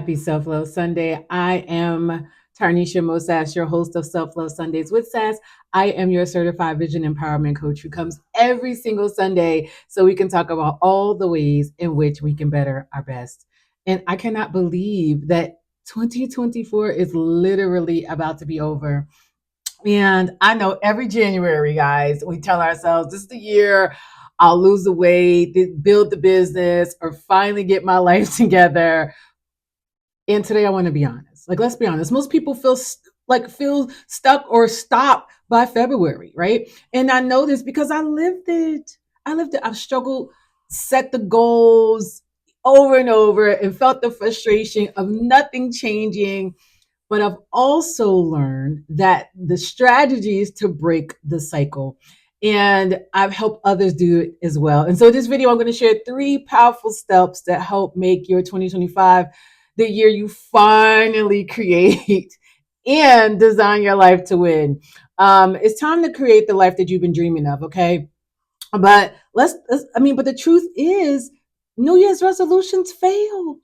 Happy Self Love Sunday. I am Tarnisha Mosas, your host of Self Love Sundays with Sass. I am your certified vision empowerment coach who comes every single Sunday so we can talk about all the ways in which we can better our best. And I cannot believe that 2024 is literally about to be over. And I know every January, guys, we tell ourselves this is the year I'll lose the weight, build the business, or finally get my life together. And today I want to be honest. Like, let's be honest. Most people feel stuck or stopped by February, right? And I know this because I lived it. I've struggled, set the goals over and over and felt the frustration of nothing changing. But I've also learned that the strategies to break the cycle. And I've helped others do it as well. And so in this video, I'm going to share 3 powerful steps that help make your 2025 the year you finally create and design your life to win. It's time to create the life that you've been dreaming of, okay? But but the truth is, New Year's resolutions fail.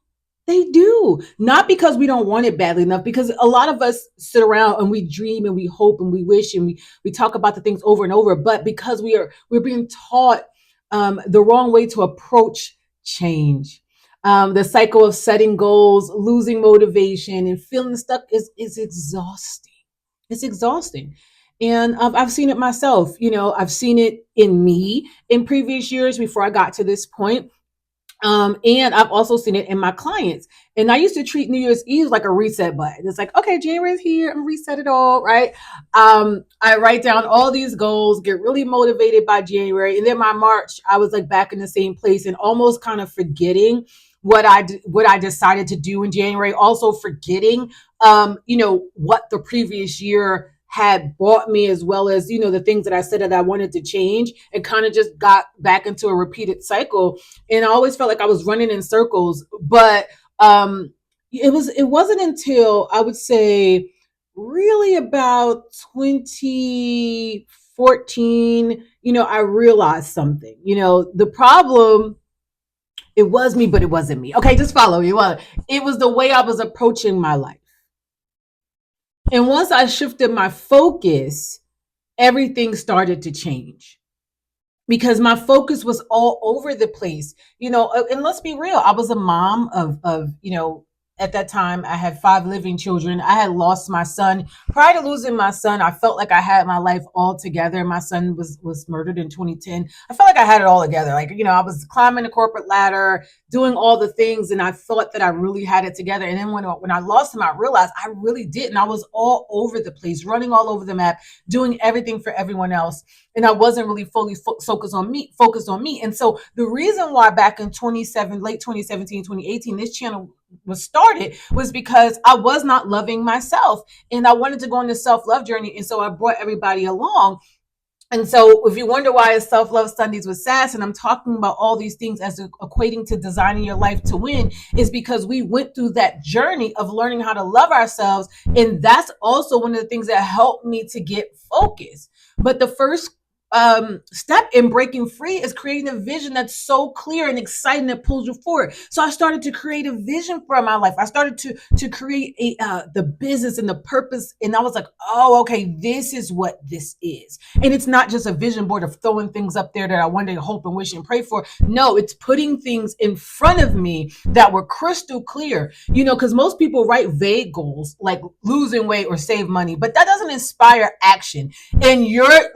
They do. Not because we don't want it badly enough, because a lot of us sit around and we dream and we hope and we wish and we talk about the things over and over, but because we're being taught the wrong way to approach change. The cycle of setting goals, losing motivation, and feeling stuck is exhausting. It's exhausting. And I've seen it myself. I've seen it in me in previous years before I got to this point. And I've also seen it in my clients. And I used to treat New Year's Eve like a reset button. It's like, okay, January's here, I'm reset it all, right? I write down all these goals, get really motivated by January, and then by March, I was like back in the same place and almost kind of forgetting what I decided to do in January. Also forgetting, what the previous year had brought me, as well as the things that I said that I wanted to change, and kind of just got back into a repeated cycle. And I always felt like I was running in circles. But it wasn't until I would say really about 2014, I realized something. The problem, it was me, but it wasn't me. Okay, just follow me. Well, it was the way I was approaching my life. And once I shifted my focus, everything started to change because my focus was all over the place. And let's be real, I was a mom of at that time I had 5 living children. I had lost my son. Prior to losing my son, I felt like I had my life all together. My son was murdered in 2010. I felt like I had it all together. Like, I was climbing the corporate ladder, doing all the things, and I thought that I really had it together. And then when I lost him, I realized I really didn't. I was all over the place, running all over the map, doing everything for everyone else, and I wasn't really fully focused on me. And so the reason why back in late 2017, 2018, this channel was started was because I was not loving myself, and I wanted to go on this self-love journey. And so I brought everybody along. And so if you wonder why it's Self-Love Sundays with Sass, and I'm talking about all these things as equating to designing your life to win, is because we went through that journey of learning how to love ourselves. And that's also one of the things that helped me to get focused. But the first step in breaking free is creating a vision that's so clear and exciting that pulls you forward. So I started to create a vision for my life. I started to create the business and the purpose, and I was like, oh, okay, this is what this is. And it's not just a vision board of throwing things up there that I one day hope and wish and pray for. No, it's putting things in front of me that were crystal clear. Because most people write vague goals like losing weight or save money, but that doesn't inspire action. And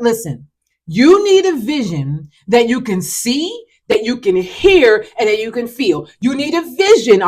listen, you need a vision that you can see, that you can hear, and that you can feel. You need a vision.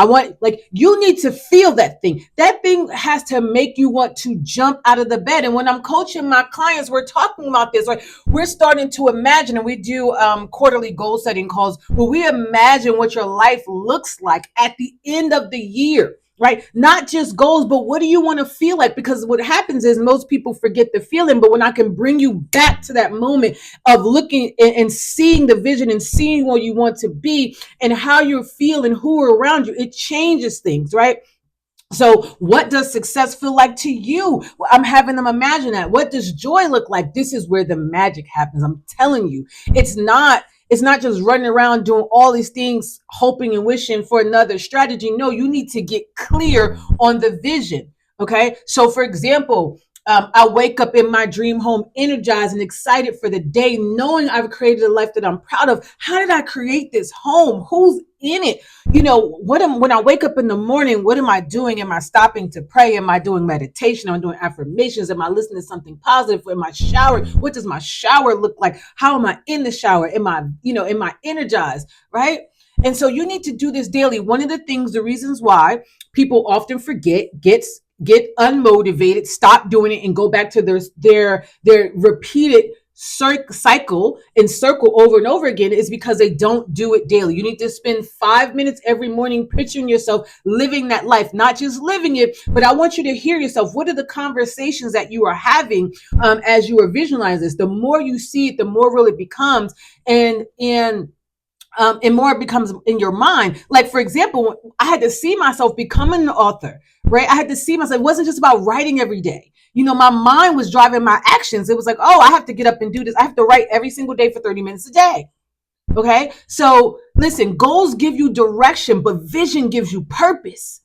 You need to feel that thing. That thing has to make you want to jump out of the bed. And when I'm coaching my clients, we're talking about this, right? We're starting to imagine, and we do quarterly goal setting calls where we imagine what your life looks like at the end of the year. Right? Not just goals, but what do you want to feel like? Because what happens is most people forget the feeling, but when I can bring you back to that moment of looking and seeing the vision and seeing where you want to be and how you feel and who are around you, it changes things, right? So what does success feel like to you? I'm having them imagine that. What does joy look like? This is where the magic happens. I'm telling you, it's not It's not just running around doing all these things, hoping and wishing for another strategy. No, you need to get clear on the vision. Okay. So, for example, I wake up in my dream home energized and excited for the day, knowing I've created a life that I'm proud of. How did I create this home? Who's in it? When I wake up in the morning, what am I doing? Am I stopping to pray? Am I doing meditation? Am I doing affirmations? Am I listening to something positive? Am I showering? What does my shower look like? How am I in the shower? Am I energized? Right? And so you need to do this daily. One of the things, the reasons why people often forget, get unmotivated, stop doing it, and go back to their repeated cycle and circle over and over again is because they don't do it daily. You need to spend 5 minutes every morning picturing yourself living that life, not just living it, but I want you to hear yourself. What are the conversations that you are having as you are visualizing this? The more you see it, the more real it becomes, and more becomes in your mind. Like, for example, I had to see myself becoming an author, right? I had to see myself. It wasn't just about writing every day. My mind was driving my actions. It was like, oh, I have to get up and do this. I have to write every single day for 30 minutes a day. Okay. So listen, goals give you direction, but vision gives you purpose.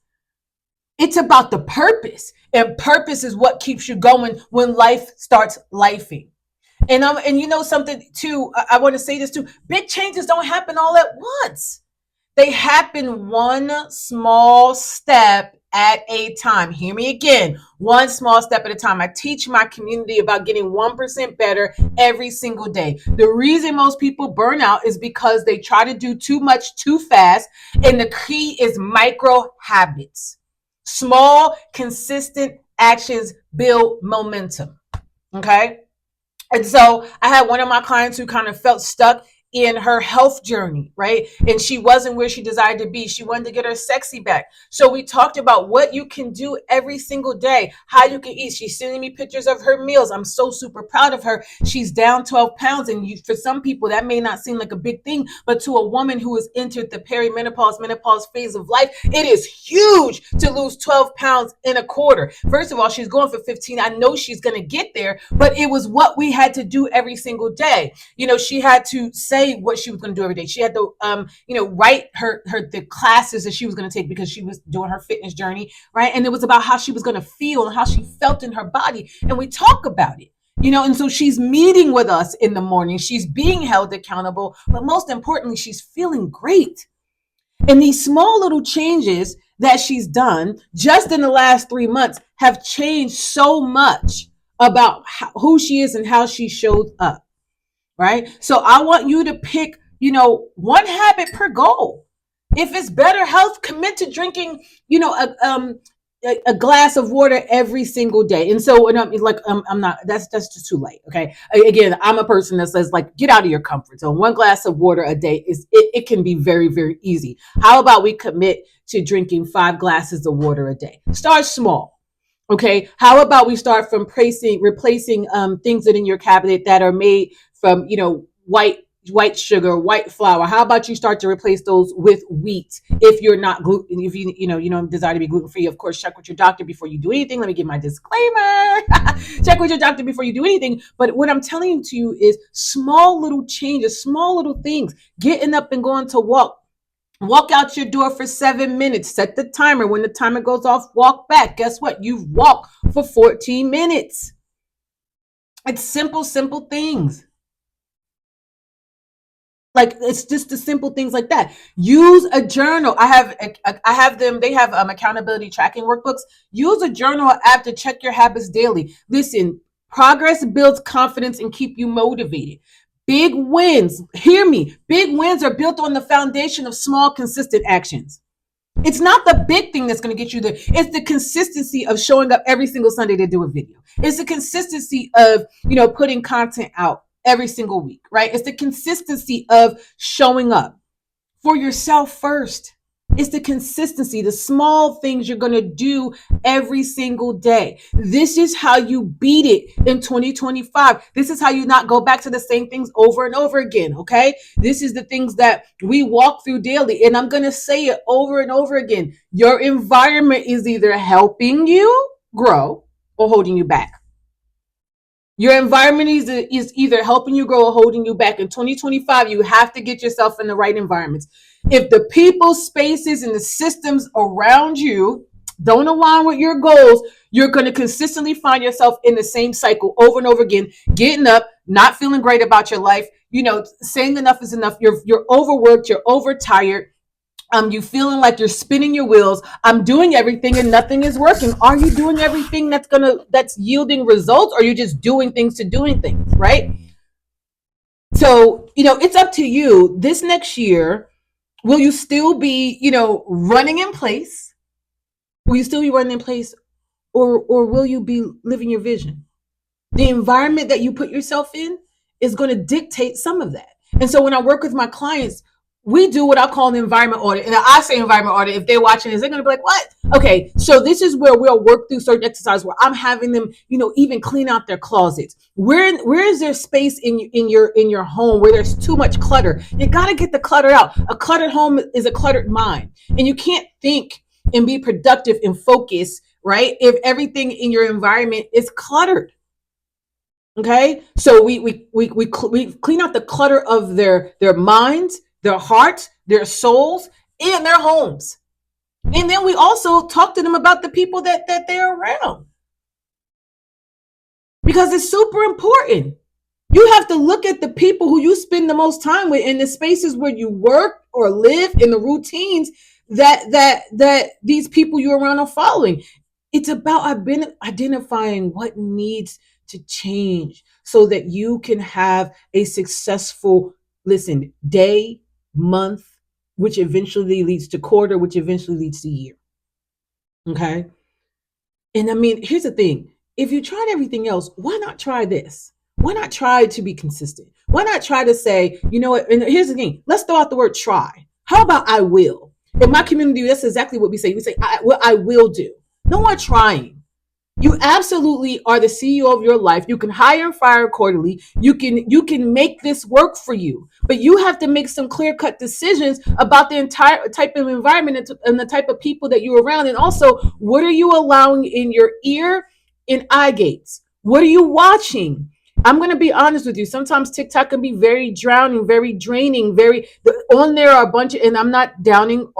It's about the purpose, and purpose is what keeps you going when life starts lifing. And something too, I want to say this too. Big changes don't happen all at once. They happen one small step at a time. Hear me again. One small step at a time. I teach my community about getting 1% better every single day. The reason most people burn out is because they try to do too much too fast. And the key is micro habits. Small, consistent actions build momentum. Okay. And so I had one of my clients who kind of felt stuck in her health journey, right? And she wasn't where she desired to be. She wanted to get her sexy back. So we talked about what you can do every single day, how you can eat. She's sending me pictures of her meals. I'm so super proud of her. She's down 12 pounds. And for some people, that may not seem like a big thing, but to a woman who has entered the menopause phase of life, it is huge to lose 12 pounds in a quarter. First of all, she's going for 15. I know she's going to get there, but it was what we had to do every single day. She had to say what she was going to do every day. She had to, write the classes that she was going to take because she was doing her fitness journey, right? And it was about how she was going to feel and how she felt in her body. And we talk about it, and so she's meeting with us in the morning. She's being held accountable, but most importantly, she's feeling great. And these small little changes that she's done just in the last 3 months have changed so much about who she is and how she shows up. Right? So I want you to pick, one habit per goal. If it's better health, commit to drinking, a glass of water every single day. And so, I'm not, that's just too late. Okay. Again, I'm a person that says, like, get out of your comfort zone. One glass of water a day it can be very, very easy. How about we commit to drinking 5 glasses of water a day? Start small. Okay. How about we start from replacing things that in your cabinet that are made from, white sugar, white flour? How about you start to replace those with wheat? If you're not gluten, if you don't desire to be gluten free, of course, check with your doctor before you do anything. Let me give my disclaimer. Check with your doctor before you do anything. But what I'm telling you is small little changes, small little things, getting up and going to walk out your door for 7 minutes, set the timer. When the timer goes off, walk back. Guess what? You've walked for 14 minutes. It's simple things. Like, it's just the simple things like that. Use a journal. I have them. They have accountability tracking workbooks. Use a journal app to check your habits daily. Listen, progress builds confidence and keep you motivated. Big wins, hear me. Big wins are built on the foundation of small, consistent actions. It's not the big thing that's going to get you there. It's the consistency of showing up every single Sunday to do a video. It's the consistency of, putting content out every single week, right? It's the consistency of showing up for yourself first. It's the consistency, the small things you're going to do every single day. This is how you beat it in 2025. This is how you not go back to the same things over and over again, okay? This is the things that we walk through daily. And I'm going to say it over and over again. Your environment is either helping you grow or holding you back. Your environment is either helping you grow or holding you back. In 2025, you have to get yourself in the right environments. If the people, spaces, and the systems around you don't align with your goals, you're going to consistently find yourself in the same cycle over and over again, getting up, not feeling great about your life, saying enough is enough. You're overworked, you're overtired, you feeling like you're spinning your wheels. I'm doing everything and nothing is working. Are you doing everything that's yielding results, or are you just doing things to doing things, right? So, it's up to you. This next year, will you still be, running in place? Will you still be running in place, or will you be living your vision? The environment that you put yourself in is going to dictate some of that. And so when I work with my clients, we do what I call an environment audit. And I say environment audit. If they're watching this, they're going to be like, what? Okay, so this is where we'll work through certain exercises where I'm having them, even clean out their closets. Where is there space in your home where there's too much clutter? You got to get the clutter out. A cluttered home is a cluttered mind. And you can't think and be productive and focus, right, if everything in your environment is cluttered. Okay, so we clean out the clutter of their minds, their hearts, their souls, and their homes. And then we also talk to them about the people that they're around, because it's super important. You have to look at the people who you spend the most time with, in the spaces where you work or live, in the routines that these people you're around are following. It's about identifying what needs to change so that you can have a successful, day, month, which eventually leads to quarter, which eventually leads to year. Okay. And I mean, here's the thing. If you tried everything else, why not try this? Why not try to be consistent? Why not try to say, you know what? And here's the thing. Let's throw out the word try. How about I will? In my community, that's exactly what we say. We say, I will do. No more trying. You absolutely are the CEO of your life. You can hire and fire accordingly. You can make this work for you, but you have to make some clear-cut decisions about the entire type of environment and the type of people that you're around. And also, what are you allowing in your ear and eye gates? What are you watching? I'm going to be honest with you. Sometimes TikTok can be very drowning, very draining, on there are a bunch of, and I'm not downing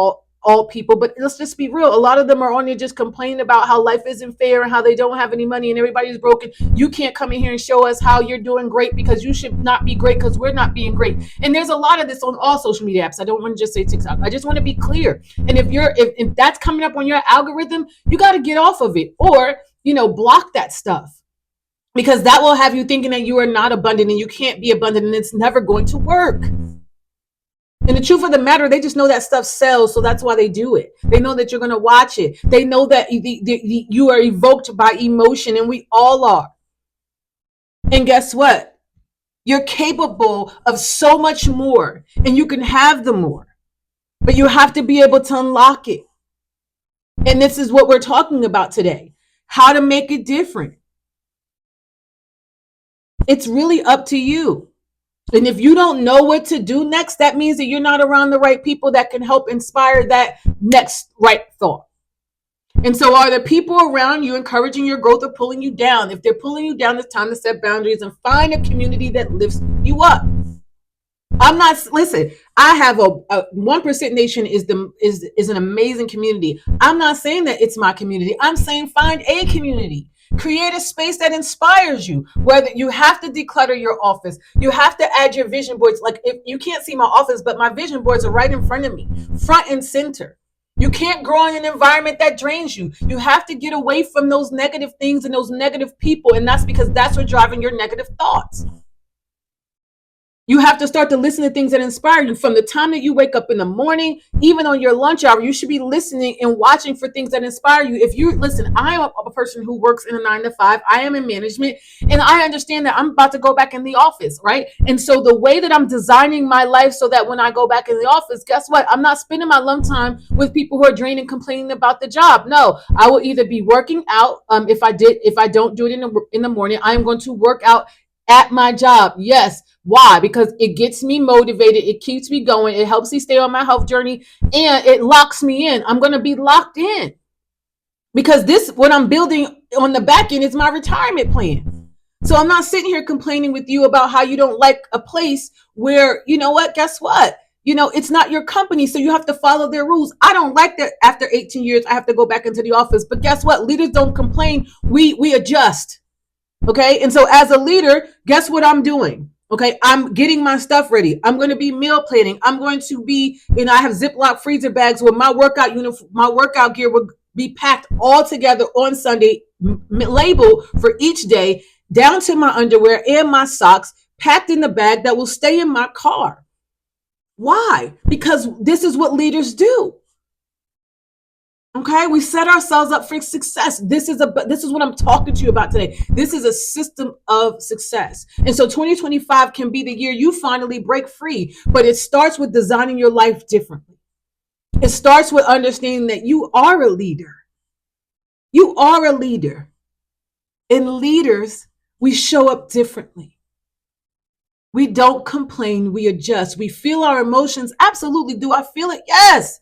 all people, but let's just be real. A lot of them are on there just complaining about how life isn't fair and how they don't have any money and everybody's broken. You can't come in here and show us how you're doing great, because you should not be great because we're not being great. And there's a lot of this on all social media apps. I don't want to just say TikTok. I just want to be clear. And if that's coming up on your algorithm, you got to get off of it, or block that stuff, because that will have you thinking that you are not abundant and you can't be abundant, and it's never going to work. And the truth of the matter, they just know that stuff sells, so that's why they do it. They know that you're going to watch it. They know that you are evoked by emotion, and we all are. And guess what? You're capable of so much more, and you can have the more. But you have to be able to unlock it. And this is what we're talking about today. How to make it different. It's really up to you. And if you don't know what to do next, that means that you're not around the right people that can help inspire that next right thought. And so, are the people around you encouraging your growth or pulling you down? If they're pulling you down, it's time to set boundaries and find a community that lifts you up. I have a 1% Nation is an amazing community. I'm not saying that it's my community. I'm saying find a community. Create a space that inspires you. Whether you have to declutter your office, you have to add your vision boards. Like, if you can't see my office, but my vision boards are right in front of me, front and center. You can't grow in an environment that drains you. You have to get away from those negative things and those negative people. And that's because that's what's driving your negative thoughts. You have to start to listen to things that inspire you. From the time that you wake up in the morning, even on your lunch hour, you should be listening and watching for things that inspire you. If you listen, I am a person who works in a 9-to-5. I am in management, and I understand that I'm about to go back in the office, right? And so the way that I'm designing my life so that when I go back in the office, guess what? I'm not spending my lunch time with people who are drained and complaining about the job. No, I will either be working out. If I don't do it in the morning, I am going to work out at my job. Yes. Why? Because it gets me motivated. It keeps me going. It helps me stay on my health journey, and it locks me in. I'm going to be locked in because what I'm building on the back end is my retirement plan. So I'm not sitting here complaining with you about how you don't like a place where, you know what, guess what? It's not your company, so you have to follow their rules. I don't like that after 18 years, I have to go back into the office. But guess what? Leaders don't complain. We adjust. Okay. And so as a leader, guess what I'm doing? Okay. I'm getting my stuff ready. I'm going to be meal planning. I'm going to be, I have Ziploc freezer bags where my workout uniform, my workout gear will be packed all together on Sunday, labeled for each day, down to my underwear and my socks, packed in the bag that will stay in my car. Why? Because this is what leaders do. Okay, we set ourselves up for success. This is what I'm talking to you about today. This is a system of success. And so 2025 can be the year you finally break free, but it starts with designing your life differently. It starts with understanding that you are a leader. You are a leader. And leaders, we show up differently. We don't complain, we adjust. We feel our emotions. Absolutely. Do I feel it? Yes.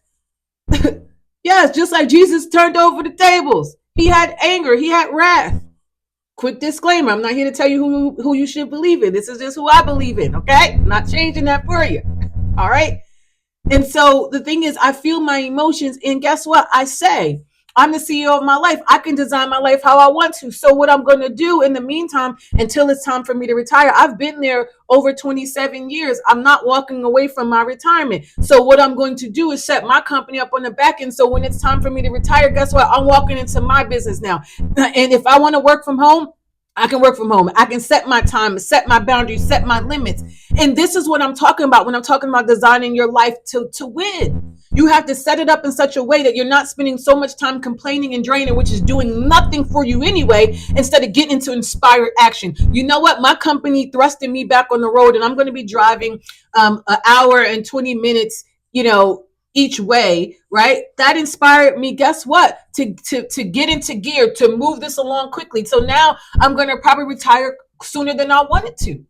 Yes, just like Jesus turned over the tables. He had anger, he had wrath. Quick disclaimer, I'm not here to tell you who you should believe in. This is just who I believe in, okay? I'm not changing that for you. All right? And so the thing is, I feel my emotions, and guess what? I say, I'm the CEO of my life. I can design my life how I want to. So what I'm going to do in the meantime, until it's time for me to retire, I've been there over 27 years. I'm not walking away from my retirement. So what I'm going to do is set my company up on the back end. So when it's time for me to retire, guess what? I'm walking into my business now. And if I want to work from home, I can work from home. I can set my time, set my boundaries, set my limits. And this is what I'm talking about when I'm talking about designing your life to win. You have to set it up in such a way that you're not spending so much time complaining and draining, which is doing nothing for you anyway, instead of getting into inspired action. You know what? My company thrusting me back on the road, and I'm going to be driving an hour and 20 minutes, each way, right? That inspired me, guess what? To get into gear, to move this along quickly. So now I'm going to probably retire sooner than I wanted to.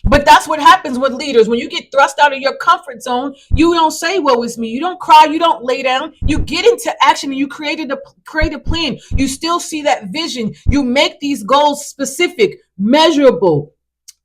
But that's what happens with leaders. When you get thrust out of your comfort zone, you don't say, woe is me. You don't cry. You don't lay down. You get into action and you create a plan. You still see that vision. You make these goals specific, measurable,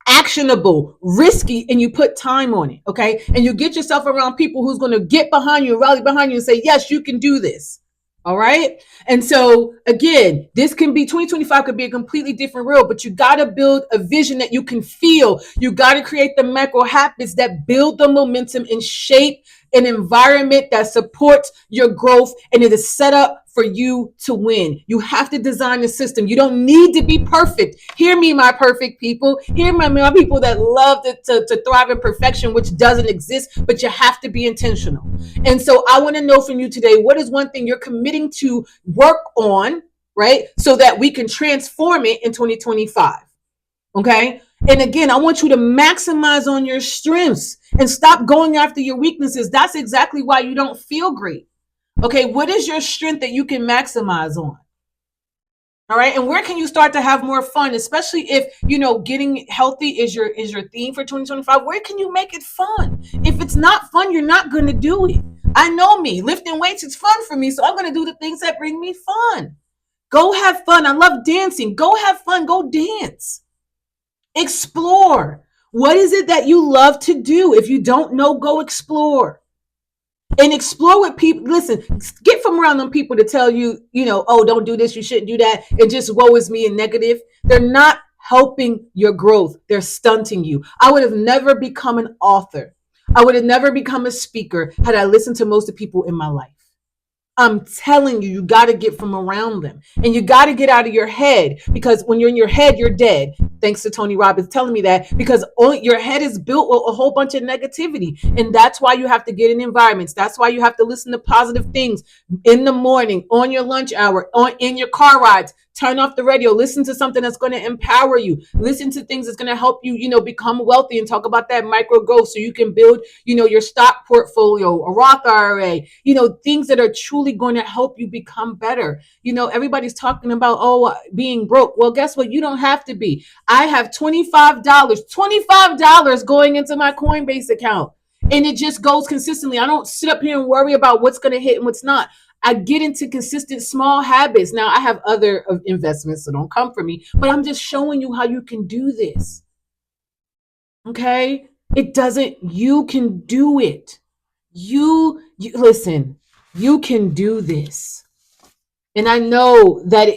actionable, risky, and you put time on it. Okay. And you get yourself around people who's going to get behind you, rally behind you and say, yes, you can do this. All right. And so again, this can be 2025 could be a completely different world, but you got to build a vision that you can feel. You got to create the macro habits that build the momentum and shape an environment that supports your growth, and it is set up for you to win. You have to design a system. You don't need to be perfect. Hear me, my perfect people. Hear my people that love to thrive in perfection, which doesn't exist, but you have to be intentional. And so I want to know from you today, what is one thing you're committing to work on, right? So that we can transform it in 2025. Okay. And again, I want you to maximize on your strengths and stop going after your weaknesses. That's exactly why you don't feel great. Okay. What is your strength that you can maximize on? All right. And where can you start to have more fun, especially if, getting healthy is your theme for 2025? Where can you make it fun? If it's not fun, you're not going to do it. I know me. Lifting weights is fun for me. So I'm going to do the things that bring me fun. Go have fun. I love dancing. Go have fun. Go dance. Explore. What is it that you love to do? If you don't know, go explore. And explore with people. Listen, get from around them people to tell you, oh, don't do this, you shouldn't do that, and just woe is me and negative. They're not helping your growth. They're stunting you. I would have never become an author. I would have never become a speaker had I listened to most of the people in my life. I'm telling you, you got to get from around them, and you got to get out of your head, because when you're in your head, you're dead. Thanks to Tony Robbins telling me that, because your head is built with a whole bunch of negativity. And that's why you have to get in environments. That's why you have to listen to positive things in the morning, on your lunch hour, in your car rides. Turn off the radio. Listen to something that's going to empower you. Listen to things that's going to help you, become wealthy, and talk about that micro growth so you can build, your stock portfolio, a Roth IRA, things that are truly going to help you become better. Everybody's talking about, being broke. Well, guess what? You don't have to be. I have $25 going into my Coinbase account, and it just goes consistently. I don't sit up here and worry about what's going to hit and what's not. I get into consistent small habits. Now I have other investments, so don't come for me, but I'm just showing you how you can do this. Okay? It doesn't, you can do it. You listen, you can do this. And I know that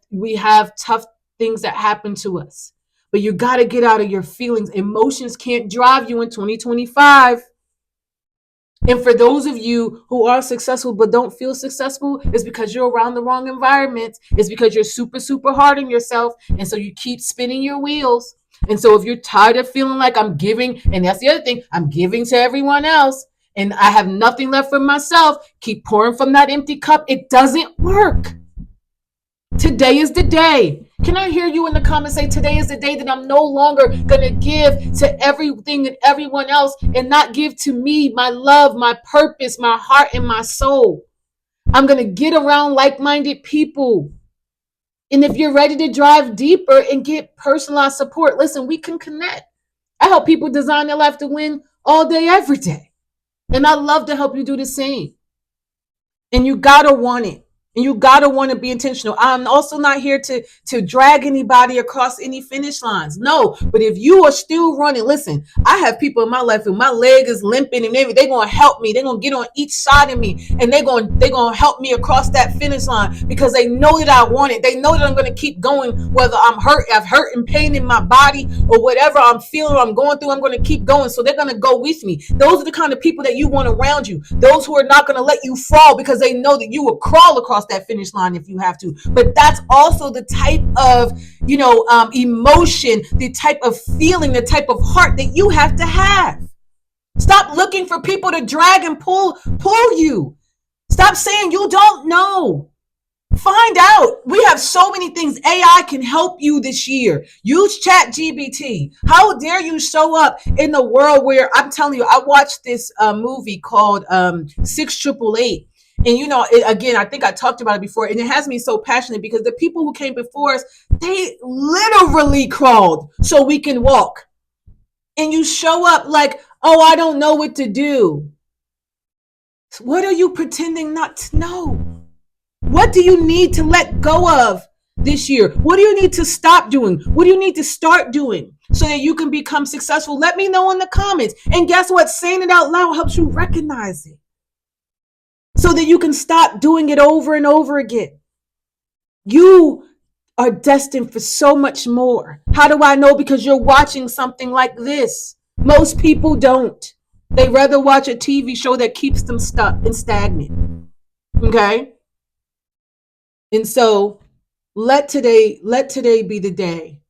we have tough things that happen to us, but you got to get out of your feelings. Emotions can't drive you in 2025. And for those of you who are successful but don't feel successful, it's because you're around the wrong environment. It's because you're super, super hard on yourself. And so you keep spinning your wheels. And so if you're tired of feeling like I'm giving, and that's the other thing, I'm giving to everyone else and I have nothing left for myself, keep pouring from that empty cup. It doesn't work. Today is the day. Can I hear you in the comments say, today is the day that I'm no longer going to give to everything and everyone else and not give to me, my love, my purpose, my heart, and my soul. I'm going to get around like-minded people. And if you're ready to drive deeper and get personalized support, listen, we can connect. I help people design their life to win all day, every day. And I love to help you do the same. And you got to want it. And you got to want to be intentional. I'm also not here to drag anybody across any finish lines. No, but if you are still running, listen, I have people in my life who my leg is limping and they're going to help me. They're going to get on each side of me and they're going to help me across that finish line because they know that I want it. They know that I'm going to keep going whether I've hurt and pain in my body or whatever I'm feeling or I'm going through, I'm going to keep going. So they're going to go with me. Those are the kind of people that you want around you. Those who are not going to let you fall because they know that you will crawl across that finish line if you have to. But that's also the type of emotion, the type of feeling, the type of heart that you have to have. Stop looking for people to drag and pull you. Stop saying you don't know. Find out. We have so many things AI can help you this year. Use ChatGPT. How dare you show up in the world where, I'm telling you, I watched this movie called 6888. And again, I think I talked about it before, and it has me so passionate because the people who came before us, they literally crawled so we can walk. And you show up like, oh, I don't know what to do. What are you pretending not to know? What do you need to let go of this year? What do you need to stop doing? What do you need to start doing so that you can become successful? Let me know in the comments. And guess what? Saying it out loud helps you recognize it so that you can stop doing it over and over again. You are destined for so much more. How do I know? Because you're watching something like this. Most people don't. They rather watch a TV show that keeps them stuck and stagnant. Okay? And so let today be the day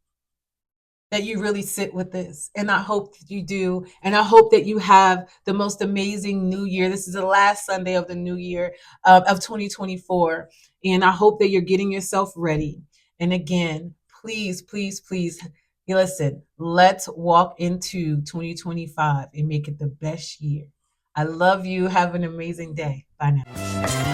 that you really sit with this. And I hope that you do. And I hope that you have the most amazing new year. This is the last Sunday of the new year of 2024. And I hope that you're getting yourself ready. And again, please, please, please, listen, let's walk into 2025 and make it the best year. I love you. Have an amazing day. Bye now.